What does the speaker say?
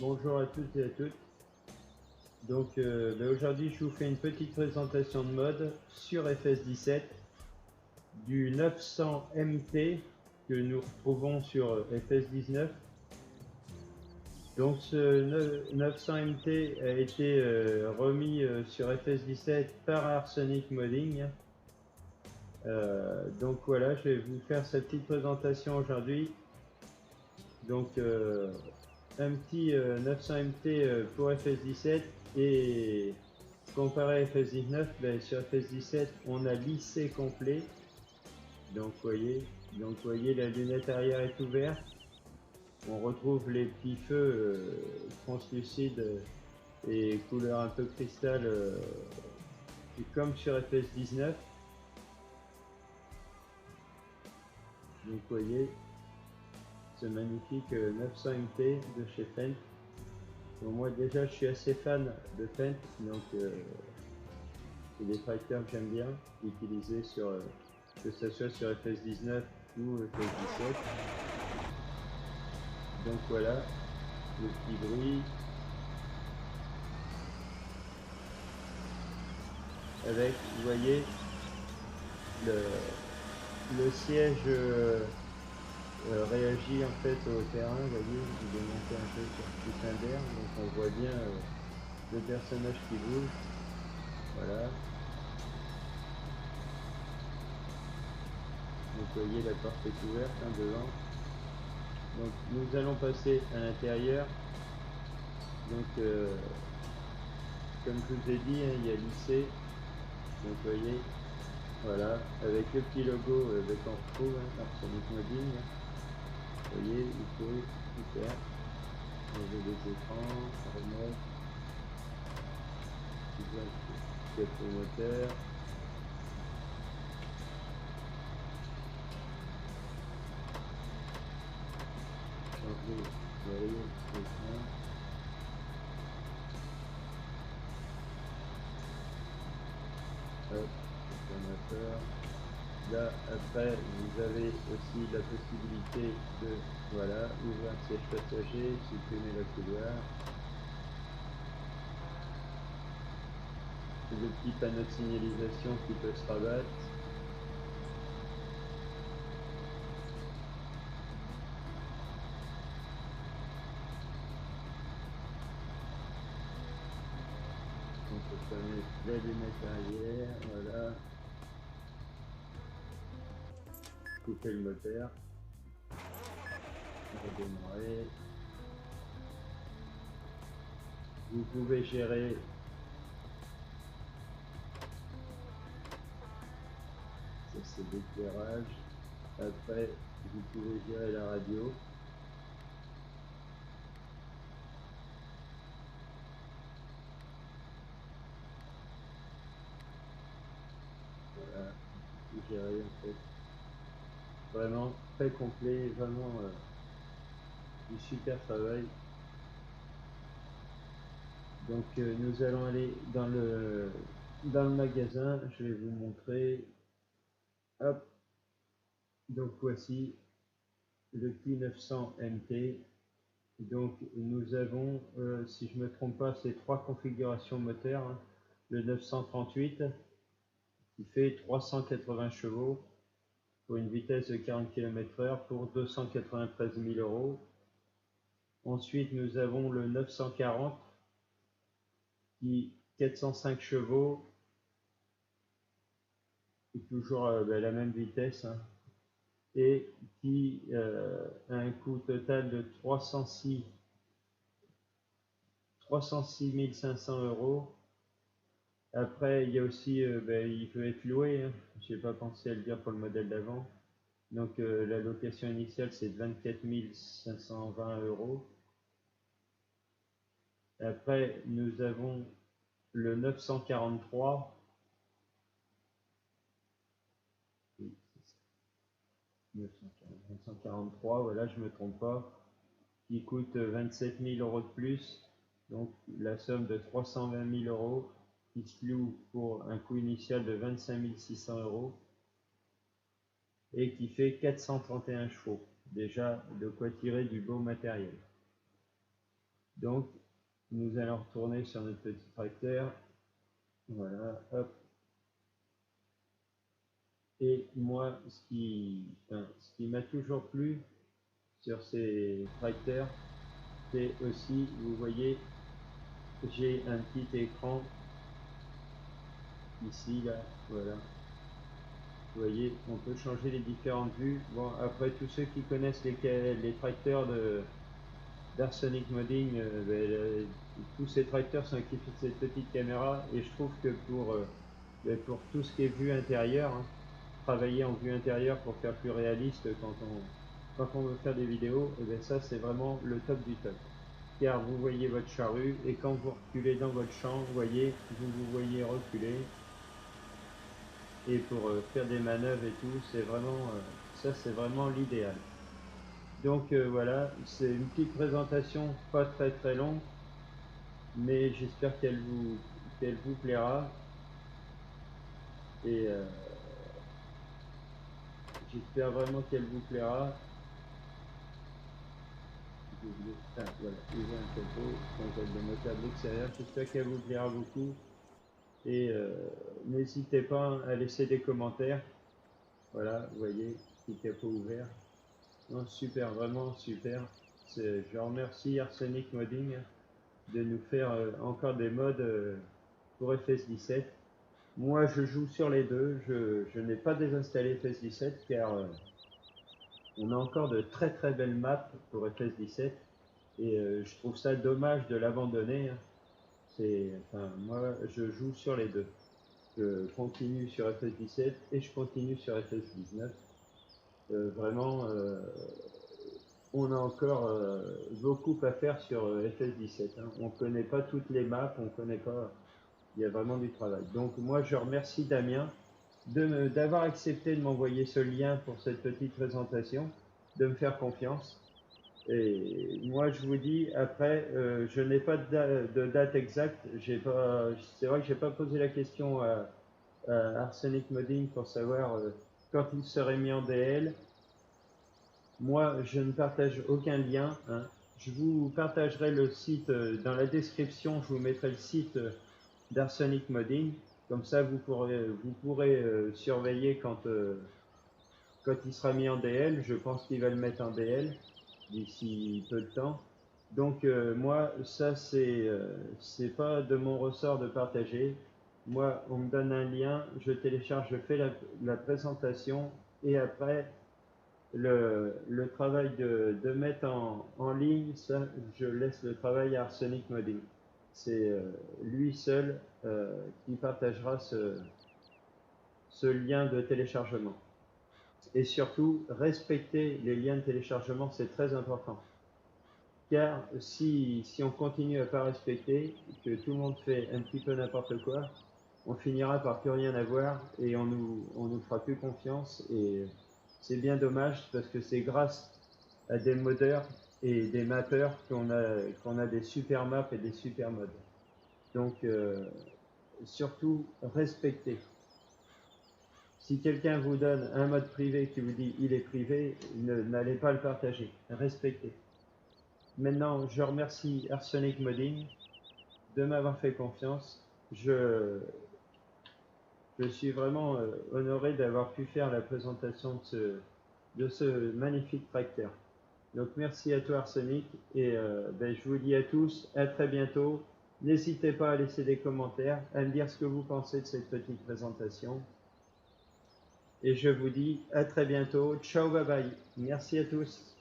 Bonjour à tous et à toutes. Donc aujourd'hui je vous fais une petite présentation de mode sur FS17 du 900 MT que nous retrouvons sur FS19. Donc ce 900 MT a été remis sur FS17 par Arsenic Modding. Donc voilà, je vais vous faire cette petite présentation aujourd'hui. Donc un petit 900 MT pour FS17 et comparé à FS19, ben, sur FS17 on a lissé complet. Donc voyez la lunette arrière est ouverte. On retrouve les petits feux translucides et couleur un peu cristal comme sur FS19. Donc voyez ce magnifique 900 MT de chez Fendt. Bon, moi déjà je suis assez fan de Fendt, donc c'est des tracteurs que j'aime bien utiliser sur que ce soit sur FS19 ou FS17. Donc voilà le petit bruit avec, vous voyez, le siège réagit en fait au terrain. Vous voyez, il est monté un peu sur le putain d'air, donc on voit bien le personnage qui bouge. Voilà. Donc vous voyez, la porte est ouverte devant. Donc nous allons passer à l'intérieur. Donc comme je vous ai dit, il y a lycée. Donc vous voyez, voilà, avec le petit logo qu'on retrouve, Arsenic Modding. Vous voyez, il faut super. Enlever les écrans, remettre, capot moteur. Changer, vous voyez, l'écran. Hop, moteur. Là, après, vous avez aussi la possibilité de, voilà, ouvrir le siège passager, supprimer la couloir. Le petit panneau de signalisation qui peut se rabattre. On peut mettre la lunette arrière, voilà. Couper le moteur. Redémarrer. Vous pouvez gérer ça, c'est l'éclairage. Après, vous pouvez gérer la radio. Voilà, vous gérer en fait. Vraiment très complet, vraiment du super travail. Donc nous allons aller dans le magasin, je vais vous montrer. Hop, donc voici le petit 900 MT. Donc nous avons, si je ne me trompe pas, c'est trois configurations moteurs. Le 938 qui fait 380 chevaux pour une vitesse de 40 km/h pour 293 000 euros. Ensuite nous avons le 940 qui 405 chevaux, et toujours la même vitesse, et qui a un coût total de 306 500 euros. Après, il y a aussi, il peut être loué, je n'ai pas pensé à le dire pour le modèle d'avant. Donc la location initiale c'est de 24 520 euros. Après, nous avons le 943. 943, voilà, je ne me trompe pas, qui coûte 27 000 euros de plus, donc la somme de 320 000 euros, qui se loue pour un coût initial de 25 600 euros, et qui fait 431 chevaux. Déjà, de quoi tirer du beau matériel. Donc, nous allons retourner sur notre petit tracteur. Voilà, hop. Et moi, ce qui m'a toujours plu sur ces tracteurs, c'est aussi, vous voyez, j'ai un petit écran ici, là, voilà. Vous voyez, on peut changer les différentes vues. Bon, après, tous ceux qui connaissent les tracteurs d'Arsenic Modding, tous ces tracteurs sont équipés de cette petite caméra, et je trouve que pour tout ce qui est vue intérieure, hein, travailler en vue intérieure pour faire plus réaliste quand on veut faire des vidéos, et bien ça c'est vraiment le top du top. Car vous voyez votre charrue, et quand vous reculez dans votre champ, vous voyez, vous voyez reculer, et pour faire des manœuvres et tout, c'est vraiment, ça c'est vraiment l'idéal. Donc voilà, c'est une petite présentation pas très longue, mais j'espère qu'elle vous plaira, et j'espère vraiment qu'elle vous plaira. Ah, voilà, ouvrir un capot, donc le moteur de l'extérieur, j'espère qu'elle vous plaira beaucoup, et n'hésitez pas à laisser des commentaires. Voilà, vous voyez, petit capot ouvert. Non, super, vraiment super. Je remercie Arsenic Modding de nous faire encore des mods pour FS17. Moi, je joue sur les deux. Je n'ai pas désinstallé FS17 car on a encore de très belles maps pour FS17 et je trouve ça dommage de l'abandonner. Enfin, moi, je joue sur les deux. Je continue sur FS17 et je continue sur FS19. Vraiment, on a encore beaucoup à faire sur FS17. Hein. On ne connaît pas toutes les maps, on connaît pas. Il y a vraiment du travail. Donc moi, je remercie Damien d'avoir accepté de m'envoyer ce lien pour cette petite présentation, de me faire confiance. Et moi, je vous dis, après, je n'ai pas de date exacte. C'est vrai que j'ai pas posé la question à Arsenic Modding pour savoir quand il serait mis en DL. Moi, je ne partage aucun lien. Hein. Je vous partagerai le site dans la description. Je vous mettrai le site d'Arsenic Modding. Comme ça, vous pourrez surveiller quand il sera mis en DL. Je pense qu'il va le mettre en DL d'ici peu de temps. Donc moi, ça c'est pas de mon ressort de partager. Moi, on me donne un lien, je télécharge, je fais la présentation, et après le travail de mettre en ligne, ça, je laisse le travail à Arsenic Modding. C'est lui seul qui partagera ce lien de téléchargement. Et surtout, respecter les liens de téléchargement, c'est très important. Car si on continue à ne pas respecter, que tout le monde fait un petit peu n'importe quoi, on finira par plus rien avoir et on nous fera plus confiance, et c'est bien dommage parce que c'est grâce à des modeurs et des mappeurs qu'on a des super maps et des super modes. Donc surtout respectez. Si quelqu'un vous donne un mode privé qui vous dit il est privé, n'allez pas le partager. Respectez. Maintenant, je remercie Arsenic Modding de m'avoir fait confiance. Je suis vraiment honoré d'avoir pu faire la présentation de ce magnifique tracteur. Donc merci à toi Arsenic, et je vous dis à tous, à très bientôt. N'hésitez pas à laisser des commentaires, à me dire ce que vous pensez de cette petite présentation. Et je vous dis à très bientôt. Ciao, bye bye. Merci à tous.